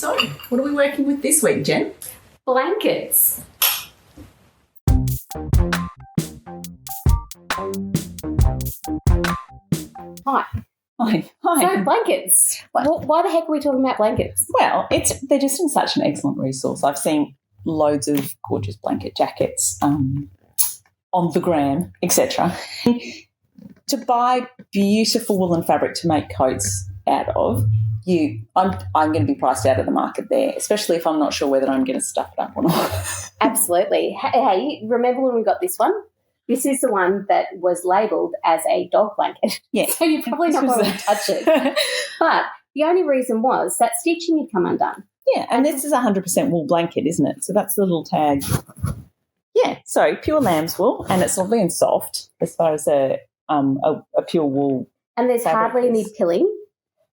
So, what are we working with this week, Jen? Blankets. Hi. Hi. So blankets. Why the heck are we talking about blankets? Well, they're just such an excellent resource. I've seen loads of gorgeous blanket jackets on the gram, etc. To buy beautiful woolen fabric to make coats out of, I'm going to be priced out of the market there, especially if I'm not sure whether I'm going to stuff it up or not. Absolutely. Hey, remember when we got this one? This is the one that was labelled as a dog blanket. Yeah. So you're probably not going to touch it. But the only reason was that stitching had come undone. Yeah, and this is a 100% wool blanket, isn't it? So that's the little tag. Yeah, so pure lamb's wool, and it's lovely and soft as far as a pure wool. And there's hardly any pilling.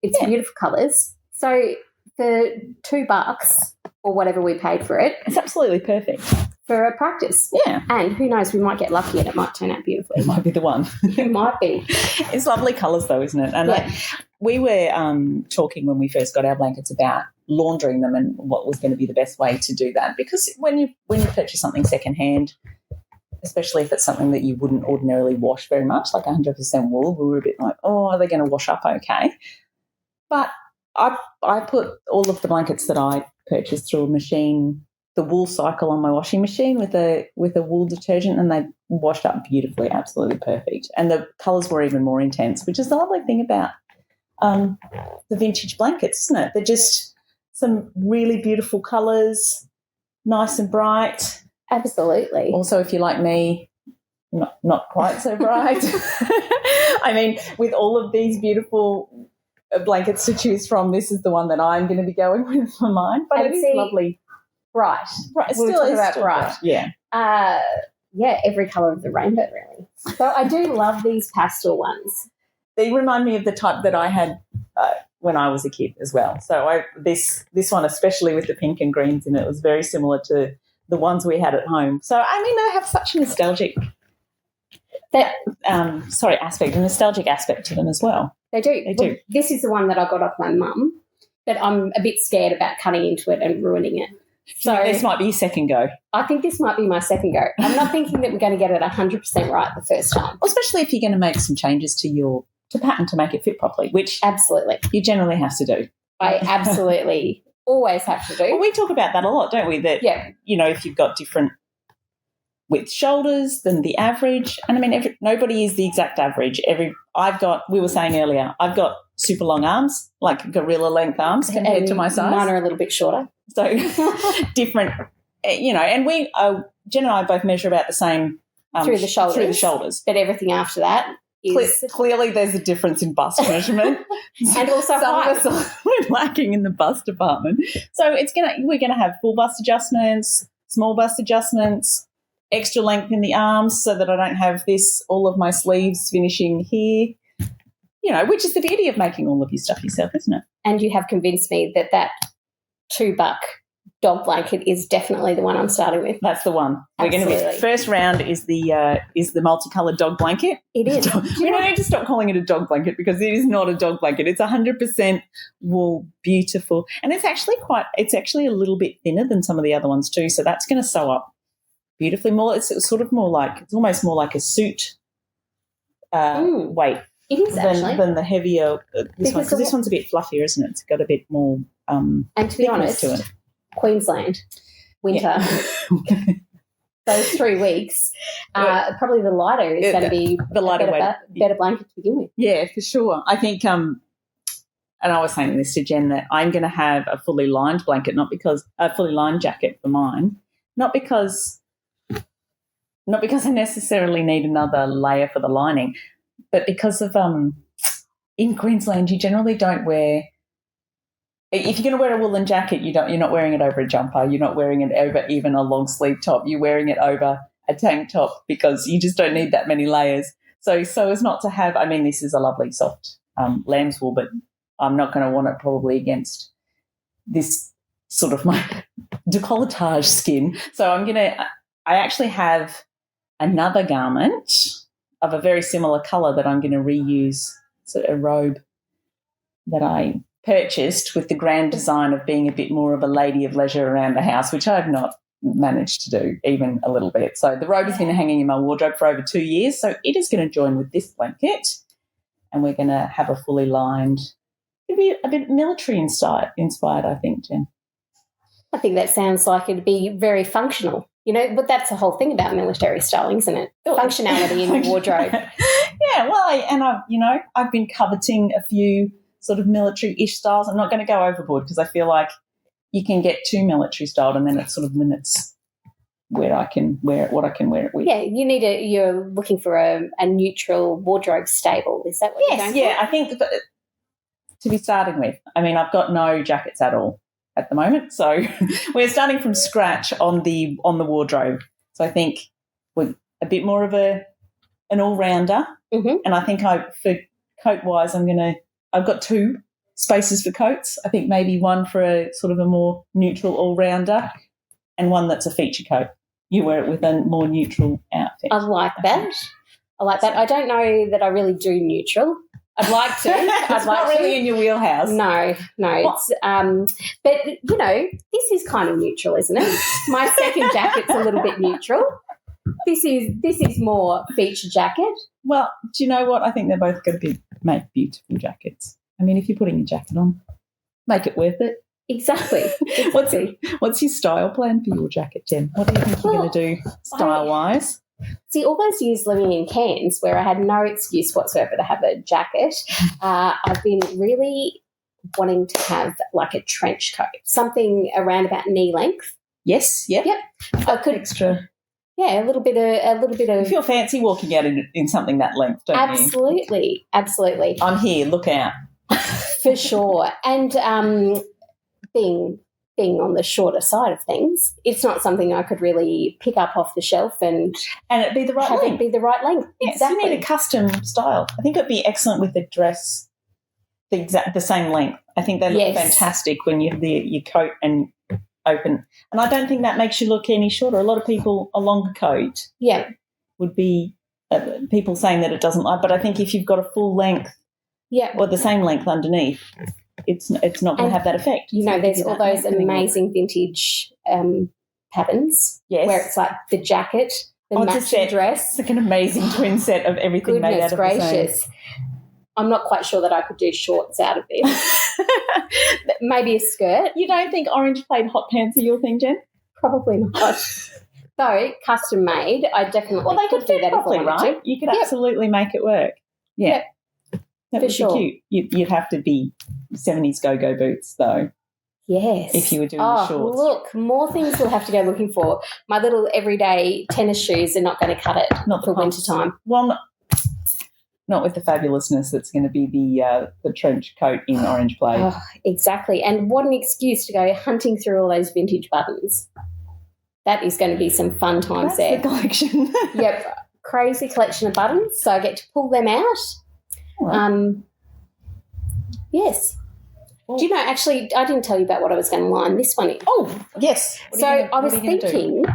It's beautiful colours. So for $2 or whatever we paid for it, it's absolutely perfect for a practice. Yeah. And who knows, we might get lucky and it might turn out beautifully. It might be the one. It might be. It's lovely colours though, isn't it? And we were talking when we first got our blankets about laundering them and what was going to be the best way to do that, because when you purchase something secondhand, especially if it's something that you wouldn't ordinarily wash very much, like 100% wool, we were a bit like, oh, are they going to wash up okay? But I put all of the blankets that I purchased through a machine, the wool cycle on my washing machine with a wool detergent, and they washed up beautifully, absolutely perfect. And the colours were even more intense, which is the lovely thing about the vintage blankets, isn't it? They're just some really beautiful colours, nice and bright. Absolutely. Also, if you're like me, not quite so bright. I mean, with all of these beautiful blankets to choose from, this is the one that I'm going to be going with for mine. But it is lovely. Bright. Right. We'll talk about bright. Yeah. Every colour of the rainbow, really. So I do love these pastel ones. They remind me of the type that I had when I was a kid as well. So this one, especially with the pink and greens in it, was very similar to the ones we had at home. So, I mean, they have such a nostalgic nostalgic aspect to them as well. They do. Well, this is the one that I got off my mum, but I'm a bit scared about cutting into it and ruining it. So this might be your second go. I think this might be my second go. I'm not thinking that we're going to get it 100% right the first time. Well, especially if you're going to make some changes to pattern to make it fit properly, which absolutely you generally have to do. I absolutely always have to do. Well, we talk about that a lot, don't we? That, if you've got different width shoulders than the average, and I mean, nobody is the exact average. We were saying earlier, I've got super long arms, like gorilla length arms compared to my size. Mine are a little bit shorter. So different, and we, Jen and I both measure about the same through the shoulders. But everything after that is... Clearly there's a difference in bust measurement. And also height. Some of us are lacking in the bust department. So we're going to have full bust adjustments, small bust adjustments, extra length in the arms so that I don't have all of my sleeves finishing here, which is the beauty of making all of your stuff yourself, isn't it? And you have convinced me that $2 dog blanket is definitely the one I'm starting with. That's the one. Absolutely. We're going to be first round is the multicoloured dog blanket. It is. We don't need to stop calling it a dog blanket because it is not a dog blanket. It's 100% wool, beautiful, and it's actually a little bit thinner than some of the other ones too. So that's going to sew up beautifully more. It's almost more like a suit weight. It is than the heavier this one, because this one's a bit fluffier, isn't it? It's got a bit more and to be honest, to it. Queensland winter, those 3 weeks, probably the lighter is going to be the better blanket to begin with. Yeah, for sure. I think, and I was saying this to Jen, that I'm going to have a fully lined blanket, a fully lined jacket for mine, not because I necessarily need another layer for the lining, but because of in Queensland you generally don't wear. If you're going to wear a woolen jacket, you're not wearing it over a jumper. You're not wearing it over even a long sleeve top. You're wearing it over a tank top because you just don't need that many layers. So as not to have, I mean, this is a lovely soft lamb's wool, but I'm not going to want it probably against this sort of my décolletage skin. So I actually have another garment of a very similar colour that I'm going to reuse, sort of a robe that I purchased with the grand design of being a bit more of a lady of leisure around the house, which I've not managed to do even a little bit. So the robe has been hanging in my wardrobe for over 2 years, so it is going to join with this blanket, and we're going to have a fully lined, it'll be a bit military inspired, I think, Jen. I think that sounds like it'd be very functional. You know, but that's the whole thing about military styling, isn't it? Functionality in your wardrobe. Yeah, well, I've been coveting a few sort of military-ish styles. I'm not going to go overboard because I feel like you can get too military styled and then it sort of limits where I can wear it, what I can wear it with. Yeah, you're looking for a neutral wardrobe stable. Is that what you're going for? Yeah, I think to be starting with, I mean, I've got no jackets at all at the moment, so we're starting from scratch on the wardrobe. So I think we're a bit more of an all-rounder, and I think for coat-wise, I've got 2 spaces for coats. I think maybe one for a sort of a more neutral all-rounder and one that's a feature coat. You wear it with a more neutral outfit. I like that. I don't know that I really do neutral. I'd like to. It's not really in your wheelhouse. No. It's but this is kind of neutral, isn't it? My second jacket's a little bit neutral. This is more feature jacket. Well, do you know what? I think they're both going to make beautiful jackets. I mean, if you're putting a jacket on, make it worth it. Exactly. What's your style plan for your jacket, Jen? What do you think you're going to do style-wise? See, all those years living in Cairns where I had no excuse whatsoever to have a jacket, I've been really wanting to have like a trench coat, something around about knee length. Yes, yep. I could extra. Yeah, a little bit of. You feel fancy walking out in something that length, don't you? Absolutely. I'm here. Look out. For sure. And being on the shorter side of things, it's not something I could really pick up off the shelf and it be the right length. It be the right length. Yes, exactly. You need a custom style. I think it'd be excellent with the dress, the same length. I think they look fantastic when you have your coat and open. And I don't think that makes you look any shorter. A lot of people, a longer coat would be people saying that it doesn't like, but I think if you've got a full length or the same length underneath, it's not going to have that effect. There's all those amazing vintage patterns where it's like the jacket, the matching dress. It's like an amazing twin set of everything made out of the same. I'm not quite sure that I could do shorts out of this. Maybe a skirt. You don't think orange plaid hot pants are your thing, Jen? Probably not. Though custom made, I definitely could do that properly, if I wanted right? to. You could absolutely make it work. Yeah. That would sure. be cute. You'd have to be 70s go-go boots, though. Yes. If you were doing the shorts. Look, more things we'll have to go looking for. My little everyday tennis shoes are not going to cut it for winter time. Well, not with the fabulousness that's going to be the trench coat in orange plaid. Oh, exactly. And what an excuse to go hunting through all those vintage buttons. That is going to be some fun times there. That's the collection. Yep. Crazy collection of buttons. So I get to pull them out. Right. Yes. Well, do you know, actually, I didn't tell you about what I was going to line this one in. Oh, yes. I was thinking,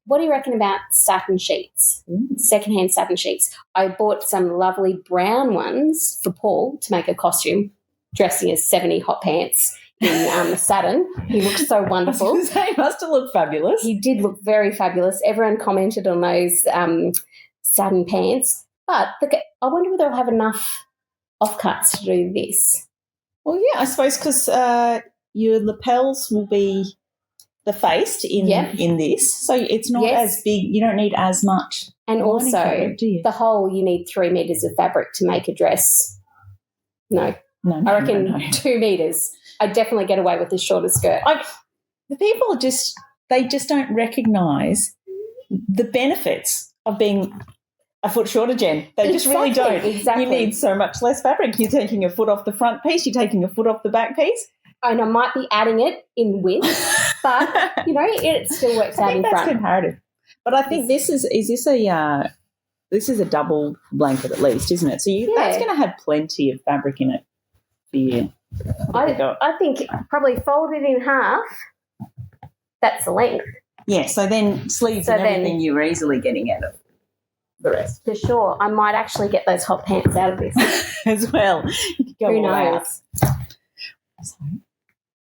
what do you reckon about satin sheets, secondhand satin sheets? I bought some lovely brown ones for Paul to make a costume, dressing as 70 hot pants in satin. He looked so wonderful. He must have looked fabulous. He did look very fabulous. Everyone commented on those satin pants. But I wonder whether I'll have enough offcuts to do this. Well, yeah, I suppose because your lapels will be the faced in this, so it's not as big. You don't need as much. And also, the whole, you need 3 meters of fabric to make a dress. No, I reckon 2 meters. I definitely get away with the shorter skirt. The people just don't recognise the benefits of being a foot shorter, Jen. They just really don't. Exactly. You need so much less fabric. You're taking a foot off the front piece. You're taking a foot off the back piece. And I might be adding it in width, but, it still works out in front. That's comparative. But I think this is a double blanket at least, isn't it? So that's going to have plenty of fabric in it for you. I think probably fold it in half. That's the length. Yeah, so then sleeves and everything you're easily getting out of the rest. For sure. I might actually get those hot pants out of this. As well. Who knows? So,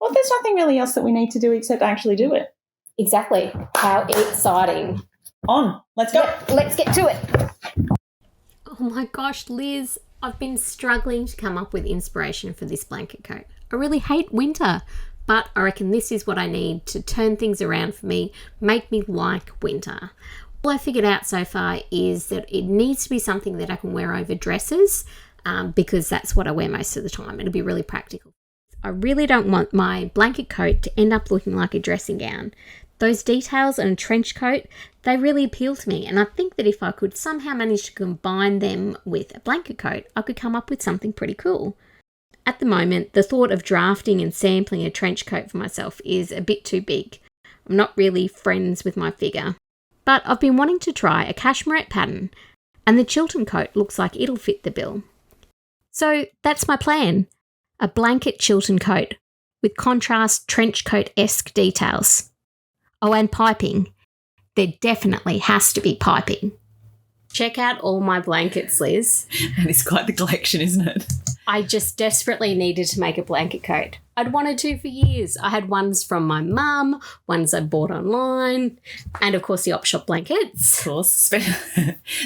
well, there's nothing really else that we need to do except actually do it. Exactly. How exciting. On. Let's go. Let's get to it. Oh my gosh, Liz, I've been struggling to come up with inspiration for this blanket coat. I really hate winter, but I reckon this is what I need to turn things around for me, make me like winter. All I figured out so far is that it needs to be something that I can wear over dresses because that's what I wear most of the time. It'll be really practical. I really don't want my blanket coat to end up looking like a dressing gown. Those details on a trench coat, they really appeal to me, and I think that if I could somehow manage to combine them with a blanket coat, I could come up with something pretty cool. At the moment, the thought of drafting and sampling a trench coat for myself is a bit too big. I'm not really friends with my figure. But I've been wanting to try a cashmere pattern, and the Chiltern coat looks like it'll fit the bill. So that's my plan. A blanket Chiltern coat with contrast trench coat-esque details. Oh, and piping. There definitely has to be piping. Check out all my blankets, Liz. And it's quite the collection, isn't it? I just desperately needed to make a blanket coat. I'd wanted to for years. I had ones from my mum, ones I bought online, and of course the op shop blankets. Of course.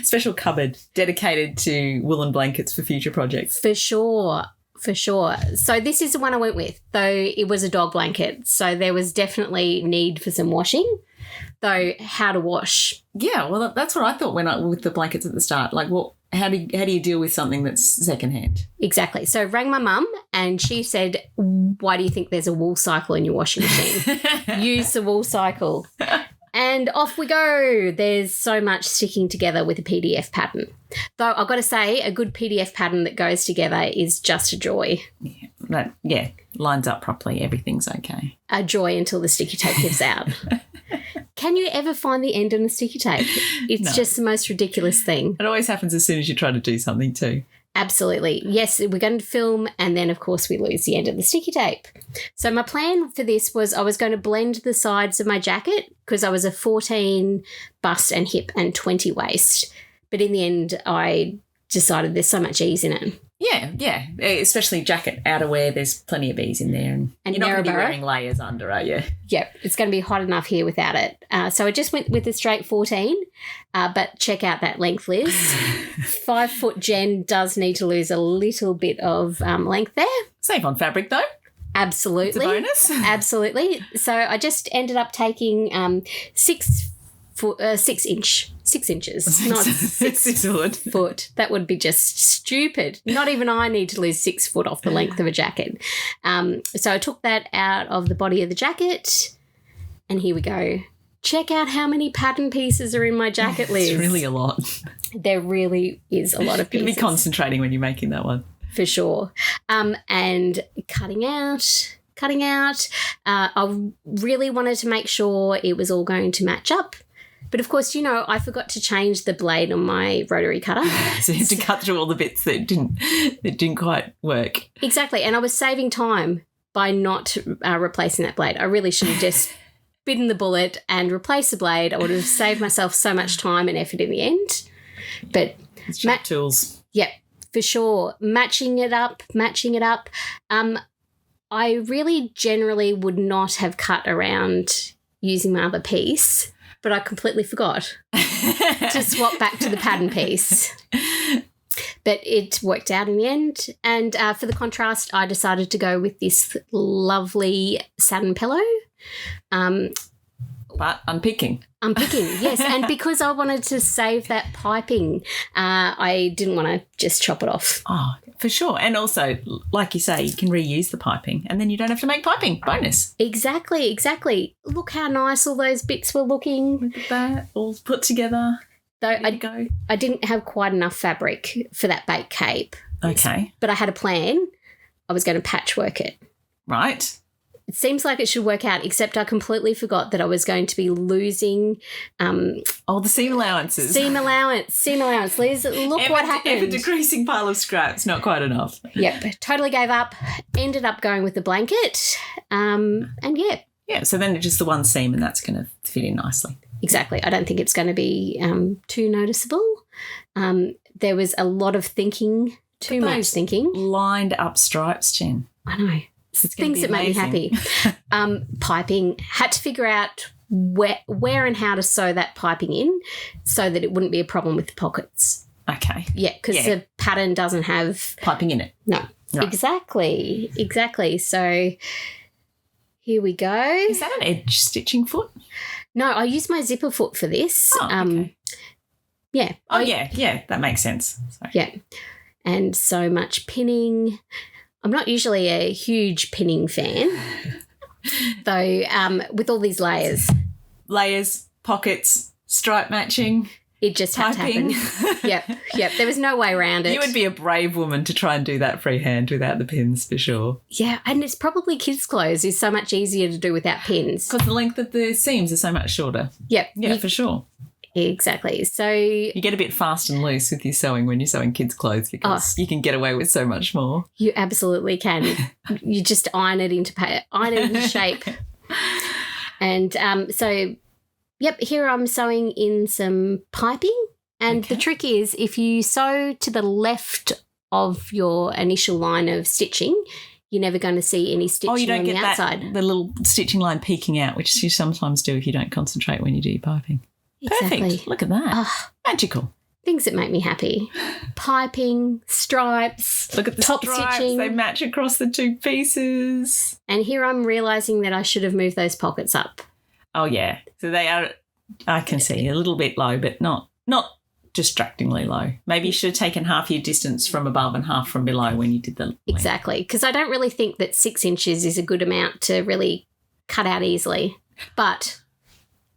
Special cupboard dedicated to woolen blankets for future projects. For sure. So this is the one I went with, though it was a dog blanket. So there was definitely need for some washing, though how to wash. Yeah, well, that's what I thought with the blankets at the start. Like, well, how do you deal with something that's secondhand? Exactly. So I rang my mum and she said, why do you think there's a wool cycle in your washing machine? Use the wool cycle. And off we go. There's so much sticking together with a PDF pattern. Though I've got to say, a good PDF pattern that goes together is just a joy. Yeah, lines up properly. Everything's okay. A joy until the sticky tape gives out. Can you ever find the end on the sticky tape? It's just the most ridiculous thing. It always happens as soon as you try to do something too. Absolutely. Yes, we're going to film and then, of course, we lose the end of the sticky tape. So my plan for this was I was going to blend the sides of my jacket because I was a 14 bust and hip and 20 waist. But in the end, I decided there's so much ease in it. Yeah. Especially jacket outerwear, there's plenty of ease in there. And you're not going to be wearing layers under, are you? Yep, it's going to be hot enough here without it. So I just went with the straight 14, but check out that length, Liz. 5 foot Jen does need to lose a little bit of length there. Save on fabric though. Absolutely. It's a bonus. Absolutely. So I just ended up taking 6 inches, not 6 foot. That would be just stupid. Not even I need to lose 6 foot off the length of a jacket. So I took that out of the body of the jacket, and here we go. Check out how many pattern pieces are in my jacket, Liz. It's really a lot. There really is a lot of pieces. You'll be concentrating when you're making that one. For sure. And cutting out. I really wanted to make sure it was all going to match up. But, of course, I forgot to change the blade on my rotary cutter. So you had to cut through all the bits that didn't quite work. Exactly. And I was saving time by not replacing that blade. I really should have just bitten the bullet and replaced the blade. I would have saved myself so much time and effort in the end. But tools. Yeah, for sure. Matching it up. I really generally would not have cut around using my other piece, but I completely forgot to swap back to the pattern piece. But it worked out in the end. And for the contrast, I decided to go with this lovely satin pillow. But unpicking. Yes. And because I wanted to save that piping, I didn't want to just chop it off. Oh, for sure. And also, like you say, you can reuse the piping and then you don't have to make piping. Bonus. Exactly. Look how nice all those bits were looking. Look at that, all put together. Though I didn't have quite enough fabric for that bake cape. Okay. But I had a plan. I was going to patchwork it. Right. It seems like it should work out, except I completely forgot that I was going to be losing the seam allowances. Seam allowance, Liz. Look what happened. Ever decreasing pile of scraps, not quite enough. Yep, totally gave up. Ended up going with the blanket. And yeah. Yeah, so then it's just the one seam and that's going to fit in nicely. Exactly. I don't think it's going to be too noticeable. There was a lot of thinking, too much thinking. Lined up stripes, Jen. I know. things that make me happy. Piping. Had to figure out where and how to sew that piping in so that it wouldn't be a problem with the pockets. Okay. Yeah, because the pattern doesn't have piping in it. No. Right. Exactly. So here we go. Is that an edge stitching foot? No, I use my zipper foot for this. Oh, okay. Yeah. Yeah, that makes sense. Sorry. Yeah. And so much pinning. I'm not usually a huge pinning fan, though, with all these layers. Layers, pockets, stripe matching. It just had to happen. Yep. There was no way around it. You would be a brave woman to try and do that freehand without the pins for sure. Yeah, and it's probably kids' clothes is so much easier to do without pins. Because the length of the seams are so much shorter. Yep. Yeah, for sure. Exactly. So you get a bit fast and loose with your sewing when you're sewing kids' clothes because you can get away with so much more. You absolutely can. You just iron it into shape. And so, yep, here I'm sewing in some piping. And the trick is if you sew to the left of your initial line of stitching, you're never going to see any stitching on the outside. Oh, you don't get the little stitching line peeking out, which you sometimes do if you don't concentrate when you do your piping. Exactly. Perfect. Look at that. Magical. Things that make me happy. Piping, stripes. Look at the top stripes. Stitching. They match across the two pieces. And here I'm realising that I should have moved those pockets up. Oh, yeah. So they are, I can see, a little bit low, but not distractingly low. Maybe you should have taken half your distance from above and half from below when you did the length. Exactly. Because I don't really think that 6 inches is a good amount to really cut out easily. But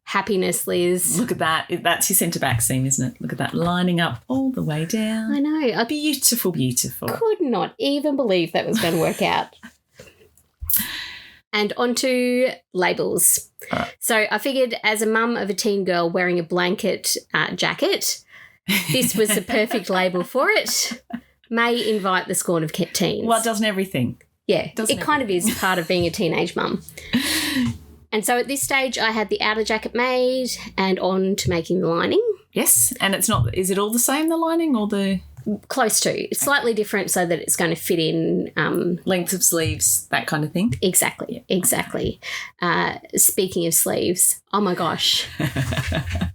happiness, Liz. Look at that. That's your centre back seam, isn't it? Look at that lining up all the way down. I know. Beautiful, beautiful. Could not even believe that was going to work out. And onto labels. Right. So I figured as a mum of a teen girl wearing a blanket jacket, this was the perfect label for it. May invite the scorn of teens. Well, it doesn't everything. Yeah, it kind of is part of being a teenage mum. And so at this stage, I had the outer jacket made and on to making the lining. Yes, and it's not. Is it all the same, the lining, or the close to? It's slightly different so that it's going to fit in lengths of sleeves, that kind of thing. Exactly. Speaking of sleeves, oh my gosh,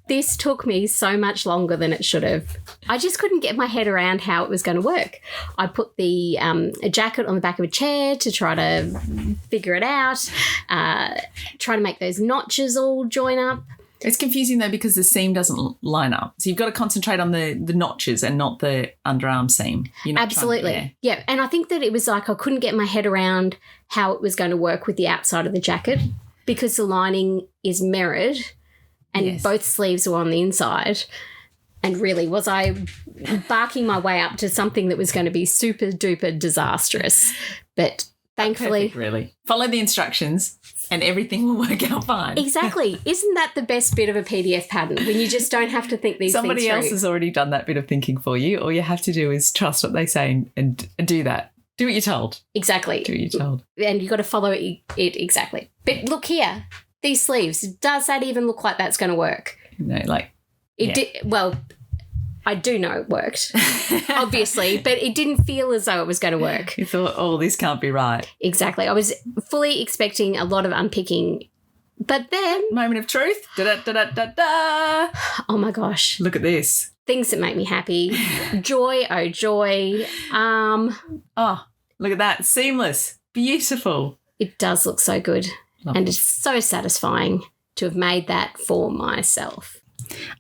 this took me so much longer than it should have. I just couldn't get my head around how it was going to work. I put the a jacket on the back of a chair to try to figure it out, try to make those notches all join up. It's confusing though because the seam doesn't line up. So you've got to concentrate on the notches and not the underarm seam. Absolutely. Yeah. And I think that it was like I couldn't get my head around how it was going to work with the outside of the jacket because the lining is mirrored and both sleeves were on the inside. And really, was I barking my way up to something that was going to be super duper disastrous? But thankfully, perfect, really, follow the instructions and everything will work out fine. Exactly. Isn't that the best bit of a PDF pattern when you just don't have to think these things through? Somebody else has already done that bit of thinking for you. All you have to do is trust what they say and do that. Do what you're told. Exactly. Do what you're told. And you've got to follow it exactly. But look here, these sleeves, does that even look like that's going to work? Well, I do know it worked, obviously, but it didn't feel as though it was going to work. You thought, oh, this can't be right. Exactly. I was fully expecting a lot of unpicking, but then... Moment of truth. Da-da-da-da-da-da. Oh, my gosh. Look at this. Things that make me happy. Joy, oh, joy. Oh, look at that. Seamless. Beautiful. It does look so good. Lovely. And it's so satisfying to have made that for myself.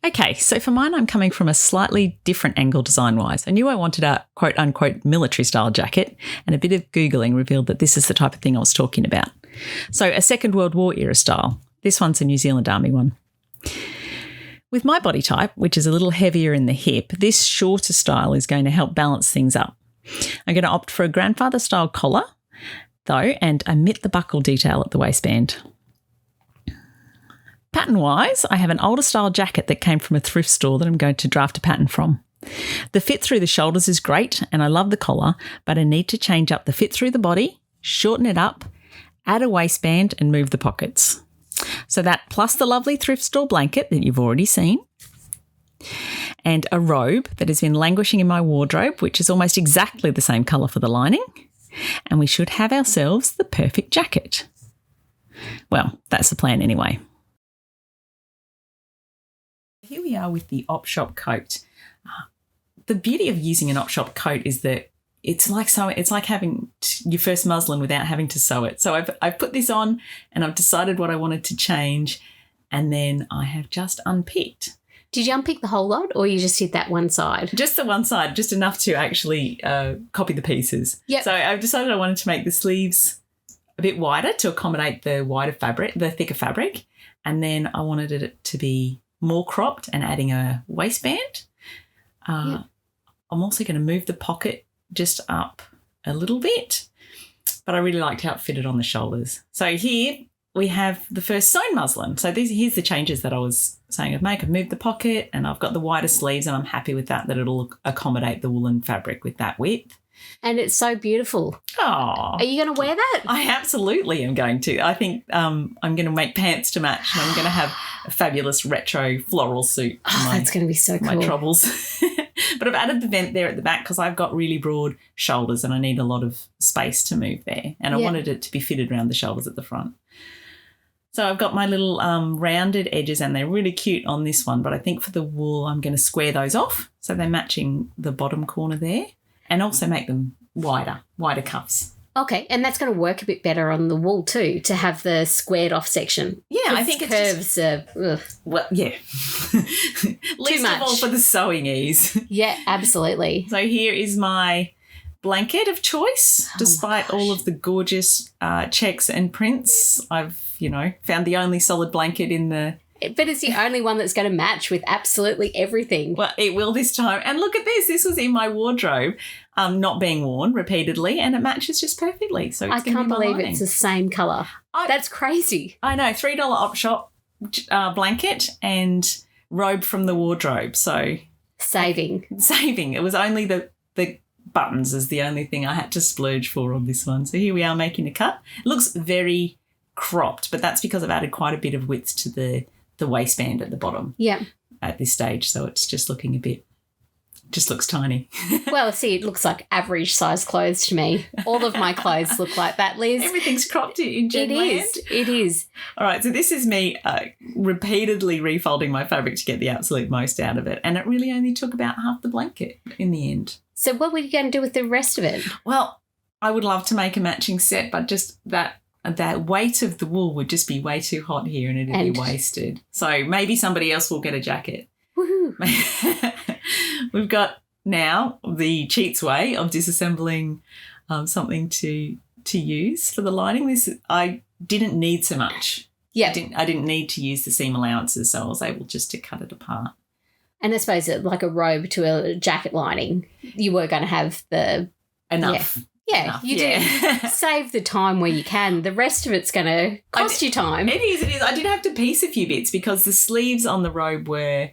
Okay, so for mine, I'm coming from a slightly different angle design-wise. I knew I wanted a quote-unquote military-style jacket, and a bit of Googling revealed that this is the type of thing I was talking about. So a Second World War era style. This one's a New Zealand Army one. With my body type, which is a little heavier in the hip, this shorter style is going to help balance things up. I'm going to opt for a grandfather-style collar, though, and omit the buckle detail at the waistband. Pattern-wise, I have an older style jacket that came from a thrift store that I'm going to draft a pattern from. The fit through the shoulders is great and I love the collar, but I need to change up the fit through the body, shorten it up, add a waistband and move the pockets. So that plus the lovely thrift store blanket that you've already seen and a robe that has been languishing in my wardrobe, which is almost exactly the same colour for the lining. and we should have ourselves the perfect jacket. Well, that's the plan anyway. Here we are with the op shop coat. The beauty of using an op shop coat is that it's like having your first muslin without having to sew it. So I've put this on and I've decided what I wanted to change, and then I have just unpicked. Did you unpick the whole lot, or you just did that one side? Just the one side, just enough to actually copy the pieces. Yep. So I've decided I wanted to make the sleeves a bit wider to accommodate the wider fabric, the thicker fabric, and then I wanted it to be more cropped and adding a waistband. I'm also going to move the pocket just up a little bit, but I really liked how it fitted on the shoulders. So here we have the first sewn muslin. So here's the changes that I was saying I'd make. I've moved the pocket and I've got the wider sleeves, and I'm happy with that it'll accommodate the woolen fabric with that width. And it's so beautiful. Oh, Are you going to wear that? I absolutely am going to. I think I'm going to make pants to match, and I'm going to have a fabulous retro floral suit. That's going to be so cool. My troubles. But I've added the vent there at the back because I've got really broad shoulders and I need a lot of space to move there. And I wanted it to be fitted around the shoulders at the front. So I've got my little rounded edges, and they're really cute on this one. But I think for the wool, I'm going to square those off so they're matching the bottom corner there, and also make them wider cuffs. Okay, and that's going to work a bit better on the wool too, to have the squared off section. Yeah, I think curves are well, yeah. Least much. of all for the sewing ease. Yeah, absolutely. So here is my blanket of choice. Despite all of the gorgeous checks and prints, I've, found the only solid blanket in the... But it's the only one that's going to match with absolutely everything. Well, it will this time. And look at this. This was in my wardrobe, not being worn repeatedly, and it matches just perfectly. So I can't believe it's the same colour. That's crazy. I know. $3 op shop blanket and robe from the wardrobe. So saving. It was only the buttons is the only thing I had to splurge for on this one. So here we are making a cut. It looks very cropped, but that's because I've added quite a bit of width to the waistband at the bottom. Yeah. At this stage, so it's just looking just looks tiny. Well, see, it looks like average size clothes to me. All of my clothes look like that, Liz. Everything's cropped in Gen land. It is. All right, so this is me repeatedly refolding my fabric to get the absolute most out of it, and it really only took about half the blanket in the end. So what were you going to do with the rest of it? Well, I would love to make a matching set, but just that weight of the wool would just be way too hot here and it'd be wasted. So maybe somebody else will get a jacket. Woohoo. We've got now the cheats way of disassembling something to use for the lining. I didn't need so much. Yeah. I didn't need to use the seam allowances, so I was able just to cut it apart. And I suppose like a robe to a jacket lining, you were going to have the... Enough. Yeah, you do. Save the time where you can. The rest of it's going to cost you time. It is. I did have to piece a few bits because the sleeves on the robe were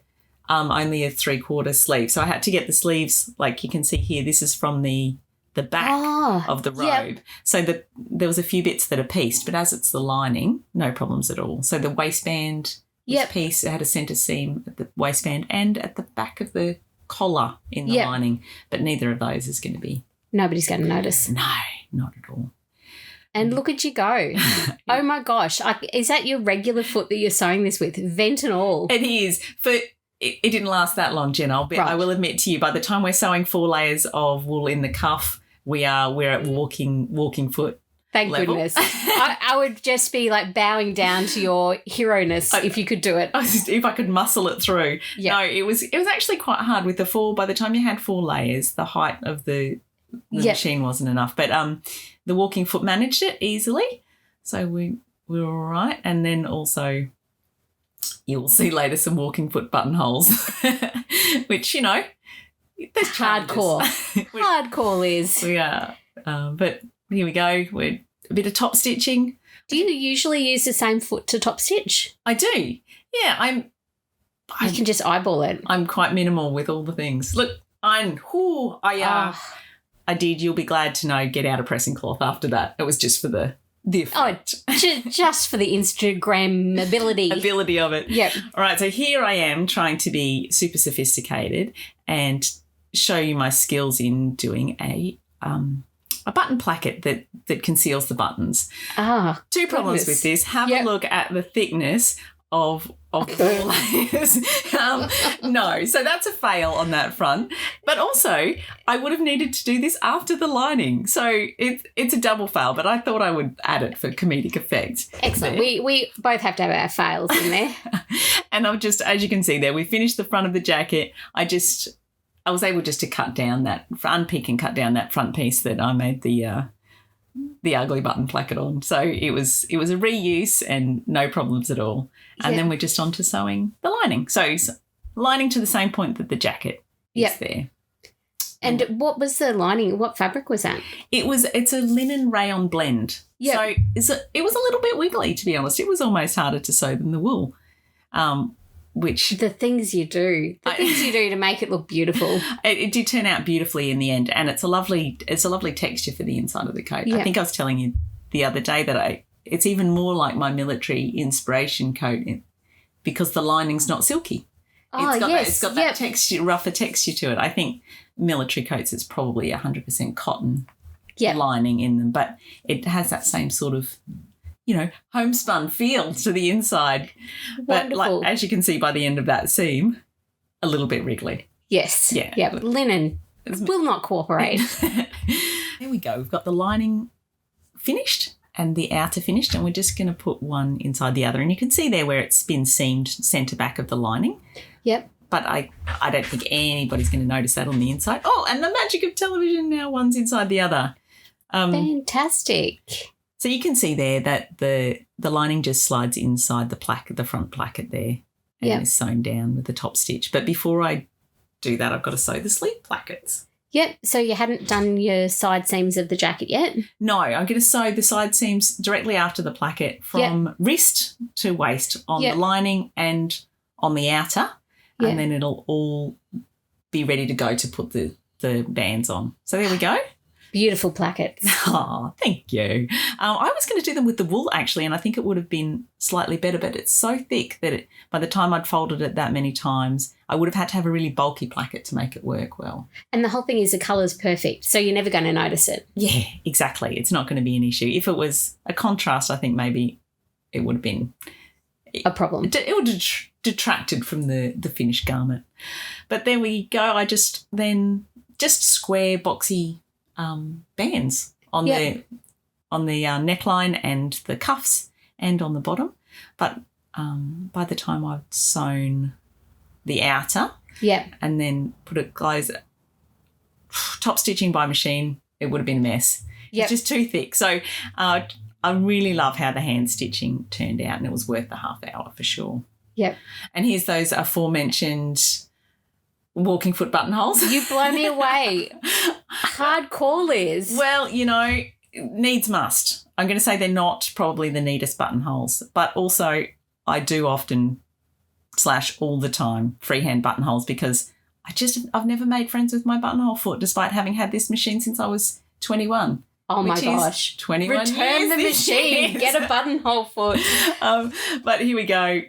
only a 3/4 sleeve. So I had to get the sleeves, like you can see here, this is from the back of the robe. Yep. So there was a few bits that are pieced, but as it's the lining, no problems at all. So the waistband was pieced. It had a centre seam at the waistband and at the back of the collar in the lining, but neither of those is going to be... Nobody's going to notice. No, not at all. And look at you go. Oh, my gosh. Is that your regular foot that you're sewing this with, vent and all? It is. It didn't last that long, Jen. I will admit to you, by the time we're sewing 4 layers of wool in the cuff, we're at walking foot. Thank level. Goodness. I would just be like bowing down to your hero-ness if you could do it. If I could muscle it through. Yep. No, it was actually quite hard with the 4. By the time you had 4 layers, the height of the machine wasn't enough. But the walking foot managed it easily. So we were all right. And then also you'll see later some walking foot buttonholes, which, there's hardcore. Hardcore, Liz. We are. But here we go. We're a bit of top stitching. Do you usually use the same foot to top stitch? I do. Yeah, you can just eyeball it. I'm quite minimal with all the things. Look, I did, you'll be glad to know, get out a pressing cloth after that. It was just for the effect. Just for the Instagram ability of it. Yep. All right, so here I am trying to be super sophisticated and show you my skills in doing a a button placket that conceals the buttons. Ah, Two problems with this. Have a look at the thickness of the layers. No, so that's a fail on that front. But also, I would have needed to do this after the lining. So it's a double fail, but I thought I would add it for comedic effect. Excellent. We both have to have our fails in there. And I've just, as you can see there, we finished the front of the jacket. I was able just to cut down unpick and cut down that front piece that I made the ugly button placket on. So it was a reuse and no problems at all. And then we're just on to sewing the lining. So lining to the same point that the jacket is there. And what was the lining? What fabric was that? It's a linen rayon blend. Yep. So it was a little bit wiggly, to be honest. It was almost harder to sew than the wool. Which the things you do to make it look beautiful. It did turn out beautifully in the end, and it's a lovely texture for the inside of the coat. Yeah. I think I was telling you the other day that it's even more like my military inspiration coat because the lining's not silky. It's got that texture, rougher texture to it. I think military coats it's probably 100% cotton lining in them, but it has that same sort of homespun feel to the inside. Wonderful. But as you can see by the end of that seam, a little bit wriggly. Yes. Yeah. Yeah. Linen will not cooperate. There we go. We've got the lining finished and the outer finished, and we're just going to put one inside the other. And you can see there where it's been seamed centre back of the lining. Yep. But I don't think anybody's going to notice that on the inside. Oh, and the magic of television, now one's inside the other. Fantastic. So you can see there that the lining just slides inside the front placket there and is sewn down with the top stitch. But before I do that, I've got to sew the sleeve plackets. Yep. So you hadn't done your side seams of the jacket yet? No, I'm going to sew the side seams directly after the placket from wrist to waist on the lining and on the outer, and then it'll all be ready to go to put the bands on. So there we go. Beautiful plackets. Oh, thank you. I was going to do them with the wool, actually, and I think it would have been slightly better, but it's so thick that by the time I'd folded it that many times, I would have had to have a really bulky placket to make it work well. And the whole thing is the colour's perfect, so you're never going to notice it. Yeah, exactly. It's not going to be an issue. If it was a contrast, I think maybe it would have been a problem. It would have detracted from the finished garment. But there we go. I just square boxy bands on the neckline and the cuffs and on the bottom. But by the time I've sewn the outer and then top stitching by machine, it would have been a mess. It's just too thick. So I really love how the hand stitching turned out, and it was worth the half hour for sure. Yep. And here's those aforementioned walking foot buttonholes. You blow me away. Hardcore, Liz. Well, needs must. I'm going to say they're not probably the neatest buttonholes, but also I do often / all the time freehand buttonholes because I've never made friends with my buttonhole foot despite having had this machine since I was 21. Oh my gosh. 21 Return years the machine. Get a buttonhole foot. But here we go.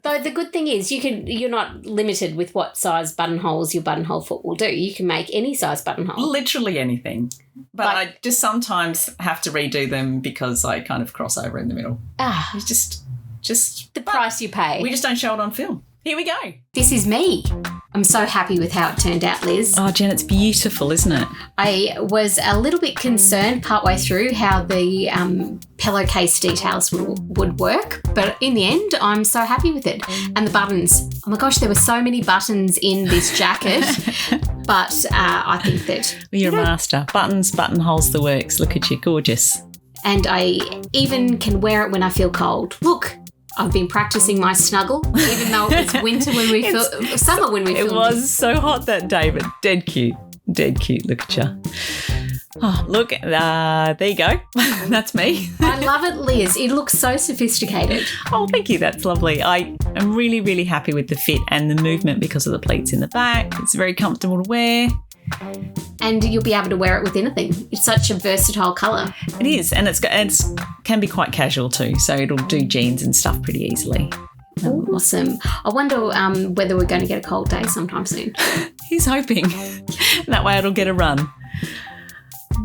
Though the good thing is you're not limited with what size buttonholes your buttonhole foot will do. You can make any size buttonhole. Literally anything. But I just sometimes have to redo them because I kind of cross over in the middle. It's just the price you pay. We just don't show it on film. Here we go. This is me. I'm so happy with how it turned out, Liz. Oh, Jen, it's beautiful, isn't it? I was a little bit concerned partway through how the pillowcase details would work, but in the end, I'm so happy with it. And the buttons. Oh, my gosh, there were so many buttons in this jacket, but I think that... You're a master. Buttons, buttonholes, the works. Look at you, gorgeous. And I even can wear it when I feel cold. Look. I've been practicing my snuggle, even though it was winter when we summer when we filmed. It was so hot that day, but dead cute. Dead cute. Look at you. Oh, look, there you go. That's me. I love it, Liz. It looks so sophisticated. Oh, thank you. That's lovely. I am really, really happy with the fit and the movement because of the pleats in the back. It's very comfortable to wear. And you'll be able to wear it with anything. It's such a versatile colour. It is, and it can be quite casual too, so it'll do jeans and stuff pretty easily. Awesome. I wonder whether we're going to get a cold day sometime soon. He's hoping. That way it'll get a run.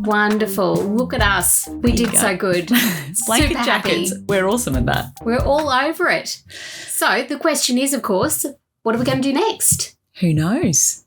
Wonderful. Look at us. We did so good. Blanket Super jackets. happy. We're awesome at that. We're all over it. So the question is, of course, what are we going to do next? Who knows?